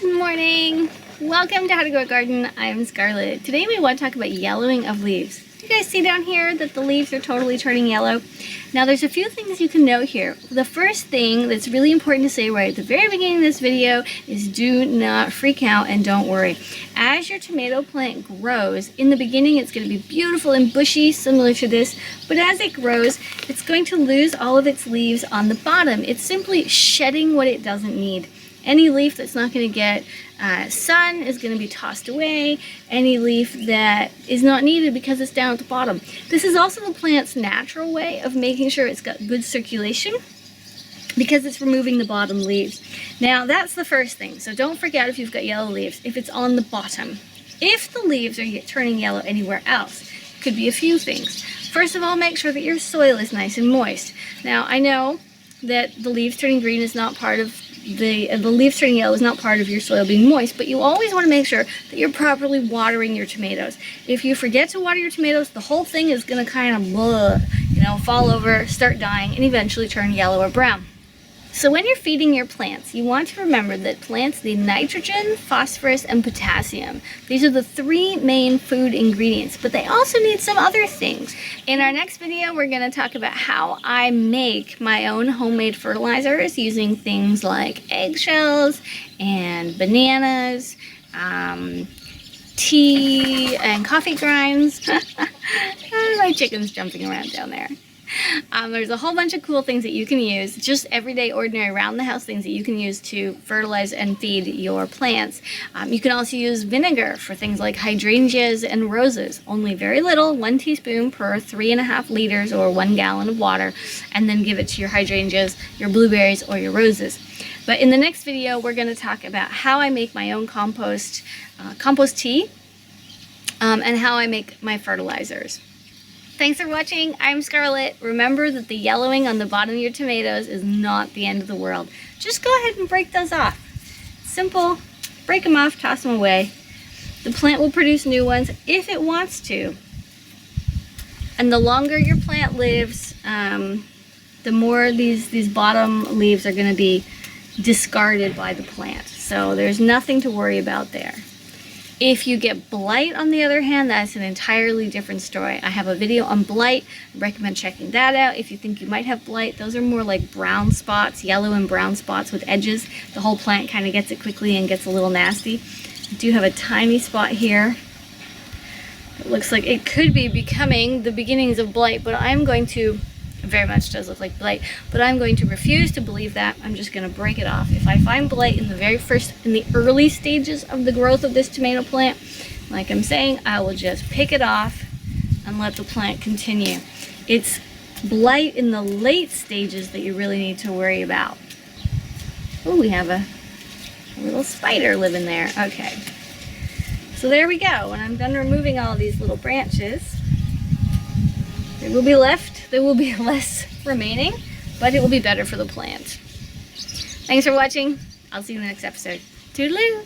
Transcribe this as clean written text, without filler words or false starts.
Good morning! Welcome to How to Grow a Garden. I'm Scarlett. Today we want to talk about yellowing of leaves. You guys see down here that the leaves are totally turning yellow? Now there's a few things you can note here. The first thing that's really important to say right at the very beginning of this video is do not freak out and don't worry. As your tomato plant grows, in the beginning it's going to be beautiful and bushy, similar to this, but as it grows, it's going to lose all of its leaves on the bottom. It's simply shedding what it doesn't need. Any leaf that's not going to get sun is going to be tossed away. Any leaf that is not needed because it's down at the bottom. This is also the plant's natural way of making sure it's got good circulation because it's removing the bottom leaves. Now that's the first thing, so don't forget if you've got yellow leaves, if it's on the bottom. If the leaves are turning yellow anywhere else, it could be a few things. First of all, make sure that your soil is nice and moist. Now I know that the leaves turning green is not part of the leaves turning yellow is not part of your soil being moist, but you always want to make sure that you're properly watering your tomatoes. If you forget to water your tomatoes, the whole thing is going to kind of fall over, start dying, and eventually turn yellow or brown. So when you're feeding your plants, you want to remember that plants need nitrogen, phosphorus, and potassium. These are the three main food ingredients, but they also need some other things. In our next video, we're going to talk about how I make my own homemade fertilizers using things like eggshells and bananas, tea and coffee grinds. My chicken's jumping around down there. There's a whole bunch of cool things that you can use, just everyday, ordinary, around the house things that you can use to fertilize and feed your plants. You can also use vinegar for things like hydrangeas and roses, only very little, 1 teaspoon per 3.5 liters or 1 gallon of water, and then give it to your hydrangeas, your blueberries, or your roses. But in the next video, we're going to talk about how I make my own compost tea, and how I make my fertilizers. Thanks for watching. I'm Scarlett. Remember that the yellowing on the bottom of your tomatoes is not the end of the world. Just go ahead and break those off. Simple. Break them off, toss them away. The plant will produce new ones if it wants to. And the longer your plant lives, the more these bottom leaves are going to be discarded by the plant. So there's nothing to worry about there. If you get blight, on the other hand, that's an entirely different story. I have a video on blight. I recommend checking that out if you think you might have blight. Those are more like brown spots, yellow and brown spots with edges. The whole plant kind of gets it quickly and gets a little nasty. I do have a tiny spot here. It looks like it could be becoming the beginnings of blight, but I'm going to, it very much does look like blight, but I'm going to refuse to believe that. I'm just going to break it off. If I find blight in the early stages of the growth of this tomato plant, like I'm saying, I will just pick it off and let the plant continue. It's blight in the late stages that you really need to worry about. Oh, we have a little spider living there. Okay. So there we go. When I'm done removing all these little branches, there will be less remaining, but it will be better for the plant. Thanks for watching. I'll see you in the next episode. Toodaloo!